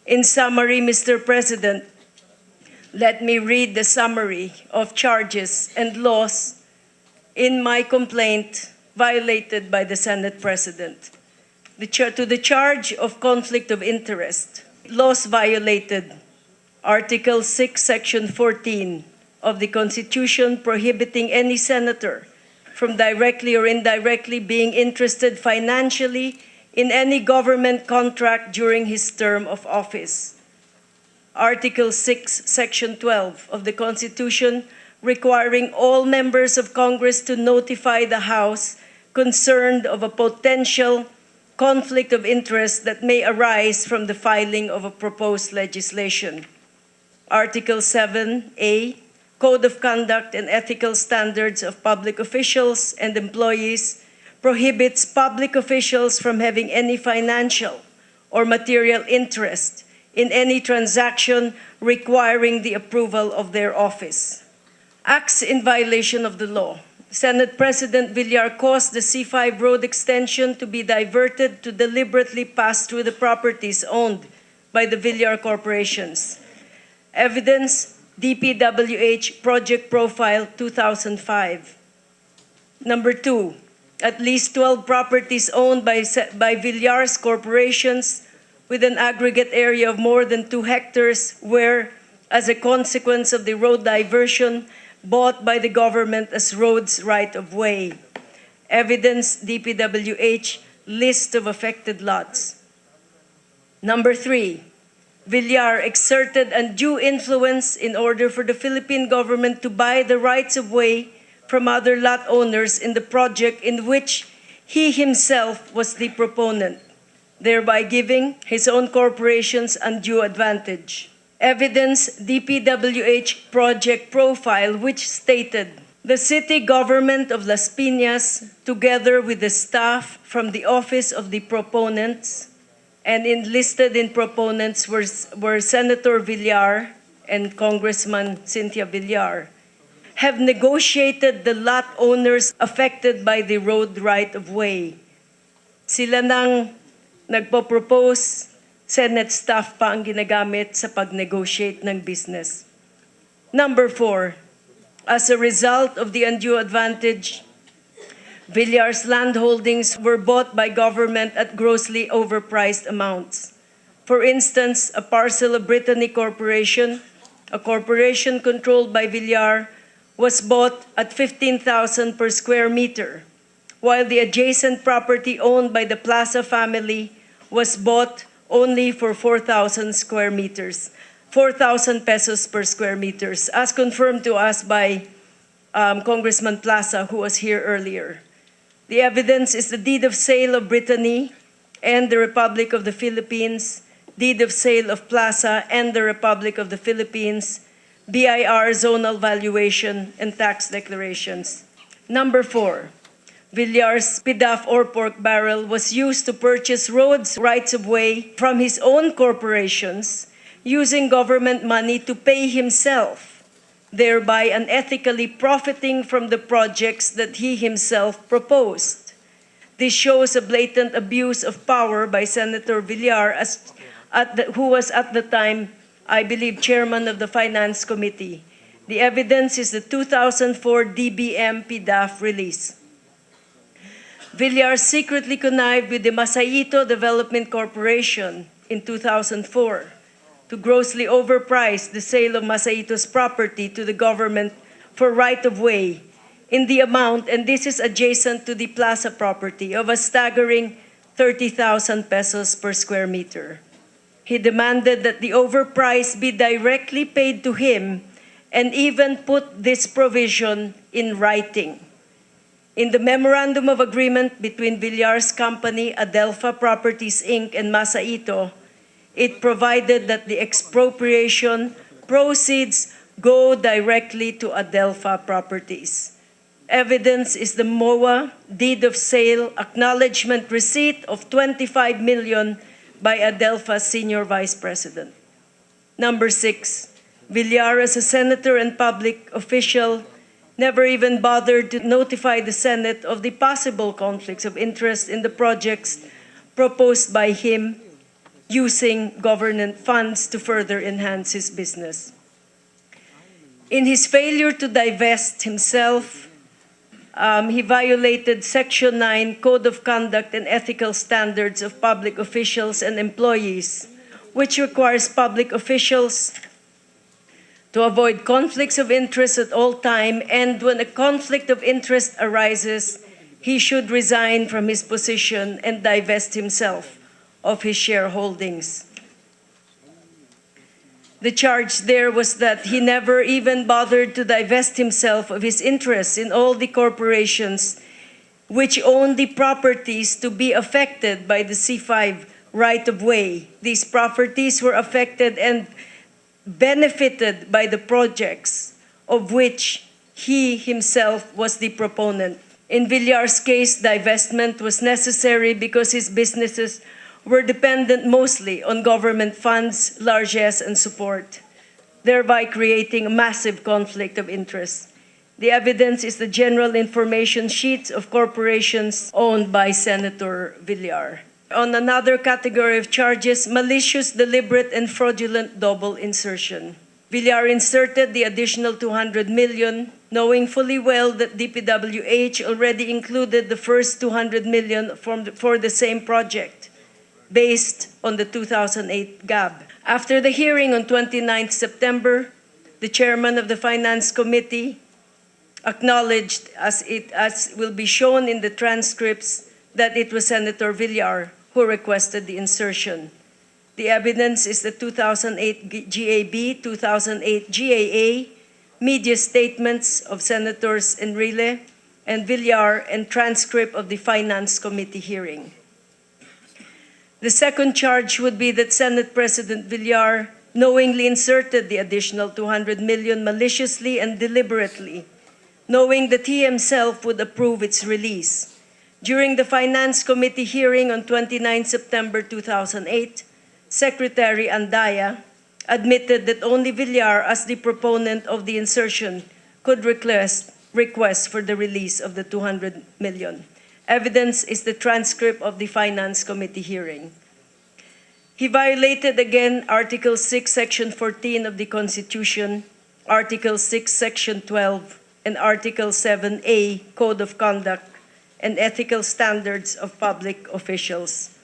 In summary, Mr. President, let me read the summary of charges and laws in my complaint violated by the Senate President. To the charge of conflict of interest, laws violated Article 6, Section 14 of the Constitution prohibiting any senator from directly or indirectly being interested financially in any government contract during his term of office. Article 6, Section 12 of the Constitution requiring all members of Congress to notify the House concerned of a potential conflict of interest that may arise from the filing of a proposed legislation. Article 7A, Code of Conduct and Ethical Standards of Public Officials and Employees, prohibits public officials from having any financial or material interest in any transaction requiring the approval of their office. Acts in violation of the law. Senate President Villar caused the C5 road extension to be diverted to deliberately pass through the properties owned by the Villar corporations. Evidence, DPWH Project Profile 2005. Number 2, at least 12 properties owned by Villar's corporations with an aggregate area of more than 2 hectares were, as a consequence of the road diversion, bought by the government as roads right-of-way. Evidence, DPWH list of affected lots. Number 3, Villar exerted undue influence in order for the Philippine government to buy the rights-of-way from other lot owners in the project in which he himself was the proponent, thereby giving his own corporations undue advantage. Evidence, DPWH Project Profile, which stated, the city government of Las Piñas, together with the staff from the office of the proponents, and enlisted in proponents were Senator Villar and Congressman Cynthia Villar, have negotiated the lot owners affected by the road right-of-way. Sila nang nagpo-propose, Senate staff pa ang ginagamit sa pag-negotiate ng business. Number 4, as a result of the undue advantage, Villar's land holdings were bought by government at grossly overpriced amounts. For instance, a parcel of Brittany Corporation, a corporation controlled by Villar, was bought at 15,000 per square meter, while the adjacent property owned by the Plaza family was bought only for 4,000 square meters, 4,000 pesos per square meters, as confirmed to us by Congressman Plaza, who was here earlier. The evidence is the deed of sale of Brittany and the Republic of the Philippines, deed of sale of Plaza and the Republic of the Philippines, BIR zonal valuation, and tax declarations. Number 4, Villar's PDAF or pork barrel was used to purchase roads rights-of-way from his own corporations using government money to pay himself, thereby unethically profiting from the projects that he himself proposed. This shows a blatant abuse of power by Senator Villar, who was at the time, I believe, chairman of the Finance Committee. The evidence is the 2004 DBM PDAF release. Villar secretly connived with the Masayito Development Corporation in 2004 to grossly overprice the sale of Masayito's property to the government for right-of-way in the amount, and this is adjacent to the Plaza property, of a staggering 30,000 pesos per square meter. He demanded that the overprice be directly paid to him and even put this provision in writing. In the Memorandum of Agreement between Villar's company, Adelpha Properties Inc. and Masayito, it provided that the expropriation proceeds go directly to Adelpha Properties. Evidence is the MOA deed of sale acknowledgement receipt of 25 million by Adelpha's senior vice president. Number 6, Villar, as a senator and public official, never even bothered to notify the Senate of the possible conflicts of interest in the projects proposed by him using government funds to further enhance his business. In his failure to divest himself, he violated Section 9 Code of Conduct and Ethical Standards of Public Officials and Employees, which requires public officials to avoid conflicts of interest at all time, and when a conflict of interest arises, he should resign from his position and divest himself of his shareholdings. The charge there was that he never even bothered to divest himself of his interests in all the corporations which own the properties to be affected by the C5 right-of-way. These properties were affected and benefited by the projects of which he himself was the proponent. In Villar's case, divestment was necessary because his businesses were dependent mostly on government funds, largesse, and support, thereby creating a massive conflict of interest. The evidence is the general information sheets of corporations owned by Senator Villar. On another category of charges, malicious, deliberate, and fraudulent double insertion. Villar inserted the additional 200 million, knowing fully well that DPWH already included the first 200 million for the same project, based on the 2008 GAB. After the hearing on 29 September, the chairman of the Finance Committee acknowledged, as will be shown in the transcripts, that it was Senator Villar who requested the insertion. The evidence is the 2008 GAB, 2008 GAA, media statements of Senators Enrile and Villar, and transcript of the Finance Committee hearing. The second charge would be that Senate President Villar knowingly inserted the additional 200 million maliciously and deliberately, knowing that he himself would approve its release. During the Finance Committee hearing on 29 September 2008, Secretary Andaya admitted that only Villar, as the proponent of the insertion, could request for the release of the 200 million. Evidence is the transcript of the Finance Committee hearing. He violated again Article 6, Section 14 of the Constitution, Article 6, Section 12, and Article 7A, Code of Conduct and Ethical Standards of Public Officials.